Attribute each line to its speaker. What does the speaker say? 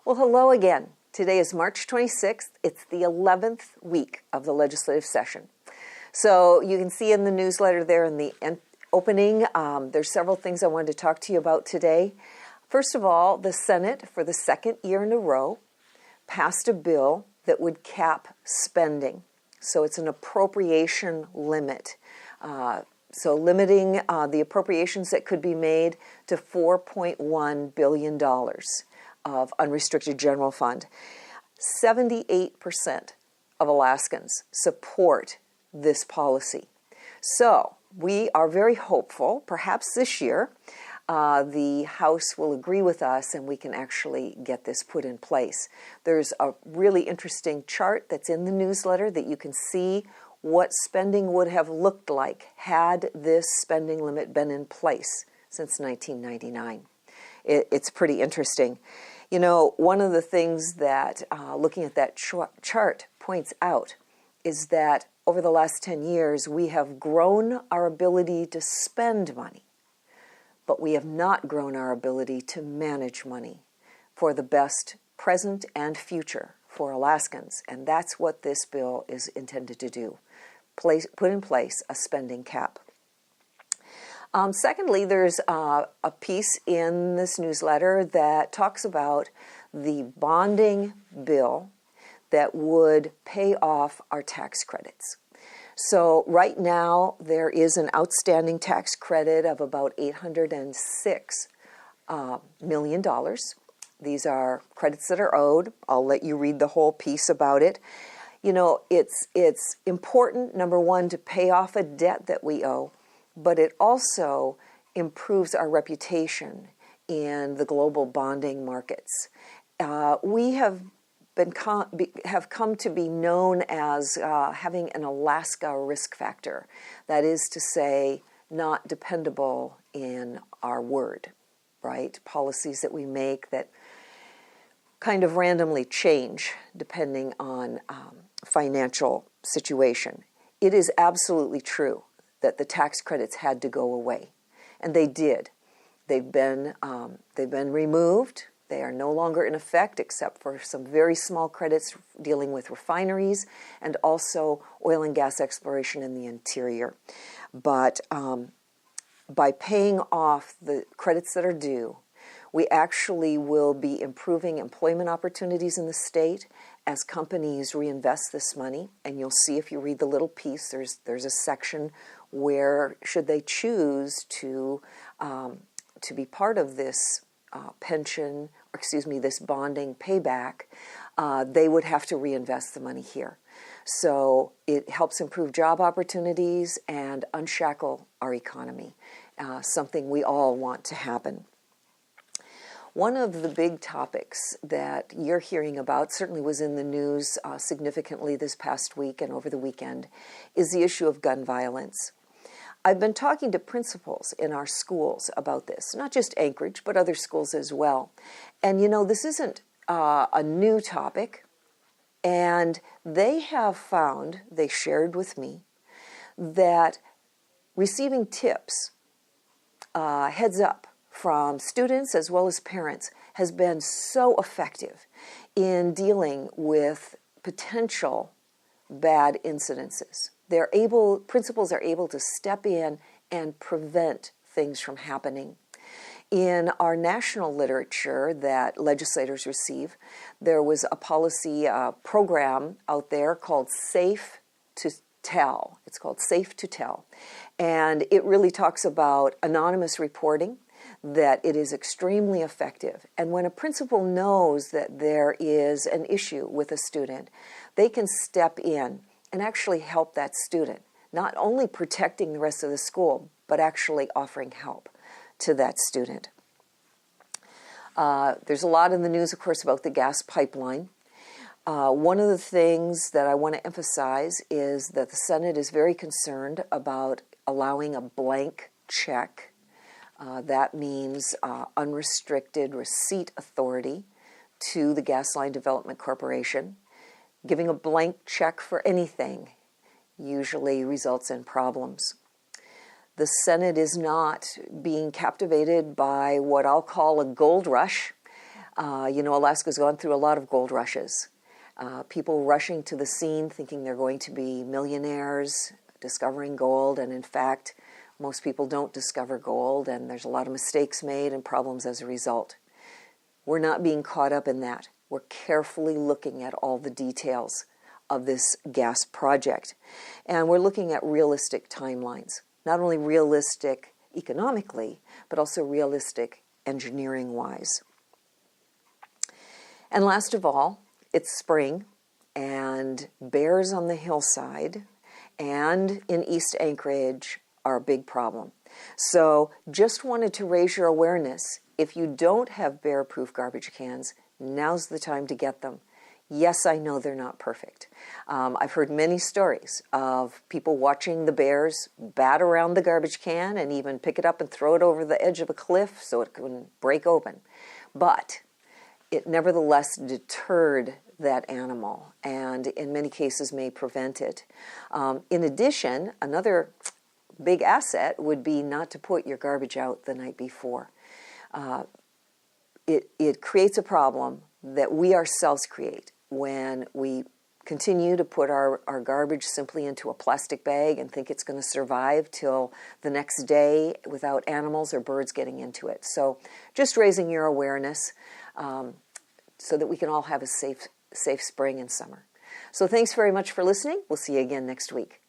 Speaker 1: Well, hello again. Today is March 26th. It's the 11th week of the legislative session. So you can see in the newsletter there in the opening, there's several things I wanted to talk to you about today. First of all, the Senate, for the second year in a row, passed a bill that would cap spending. So it's an appropriation limit. So limiting the appropriations that could be made to $4.1 billion of unrestricted general fund. 78% of Alaskans support this policy. So we are very hopeful, perhaps this year, the House will agree with us and we can actually get this put in place. There's a really interesting chart that's in the newsletter that you can see what spending would have looked like had this spending limit been in place since 1999. It's pretty interesting. You know, one of the things that looking at that chart points out is that over the last 10 years, we have grown our ability to spend money, but we have not grown our ability to manage money for the best present and future for Alaskans. And that's what this bill is intended to do, put in place a spending cap. Secondly, there's a piece in this newsletter that talks about the bonding bill that would pay off our tax credits. So right now there is an outstanding tax credit of about $806 million. These are credits that are owed. I'll let you read the whole piece about it. You know, it's important, number one, to pay off a debt that we owe, but it also improves our reputation in the global bonding markets. We have come to be known as having an Alaska risk factor. That is to say, not dependable in our word, right? Policies that we make that kind of randomly change depending on financial situation. It is absolutely true that the tax credits had to go away, and they did. They've been removed. They are no longer in effect except for some very small credits dealing with refineries and also oil and gas exploration in the interior. But by paying off the credits that are due, we actually will be improving employment opportunities in the state as companies reinvest this money. And you'll see if you read the little piece, there's a section where, should they choose to be part of this this bonding payback, they would have to reinvest the money here. So it helps improve job opportunities and unshackle our economy, something we all want to happen. One of the big topics that you're hearing about, certainly was in the news significantly this past week and over the weekend, is the issue of gun violence. I've been talking to principals in our schools about this, not just Anchorage, but other schools as well. And you know, this isn't a new topic, and they have found, they shared with me, that receiving tips, heads up, from students as well as parents has been so effective in dealing with potential bad incidences. Principals are able to step in and prevent things from happening. In our national literature that legislators receive, there was a policy program out there called Safe to Tell. It's called Safe to Tell. And it really talks about anonymous reporting, that it is extremely effective. And when a principal knows that there is an issue with a student, they can step in and actually help that student, not only protecting the rest of the school, but actually offering help to that student. There's a lot in the news, of course, about the gas pipeline. One of the things that I want to emphasize is that the Senate is very concerned about allowing a blank check. That means unrestricted receipt authority to the Gas Line Development Corporation. Giving a blank check for anything usually results in problems. The Senate is not being captivated by what I'll call a gold rush. Alaska's gone through a lot of gold rushes. People rushing to the scene thinking they're going to be millionaires, discovering gold, and in fact, most people don't discover gold, and there's a lot of mistakes made and problems as a result. We're not being caught up in that. We're carefully looking at all the details of this gas project, and we're looking at realistic timelines, not only realistic economically, but also realistic engineering-wise. And last of all, it's spring, and bears on the hillside and in East Anchorage are a big problem. So just wanted to raise your awareness. If you don't have bear-proof garbage cans, now's the time to get them. Yes, I know they're not perfect. I've heard many stories of people watching the bears bat around the garbage can and even pick it up and throw it over the edge of a cliff so it can break open. But it nevertheless deterred that animal and in many cases may prevent it. In addition, another big asset would be not to put your garbage out the night before. It creates a problem that we ourselves create when we continue to put our garbage simply into a plastic bag and think it's going to survive till the next day without animals or birds getting into it. So just raising your awareness so that we can all have a safe spring and summer. So thanks very much for listening. We'll see you again next week.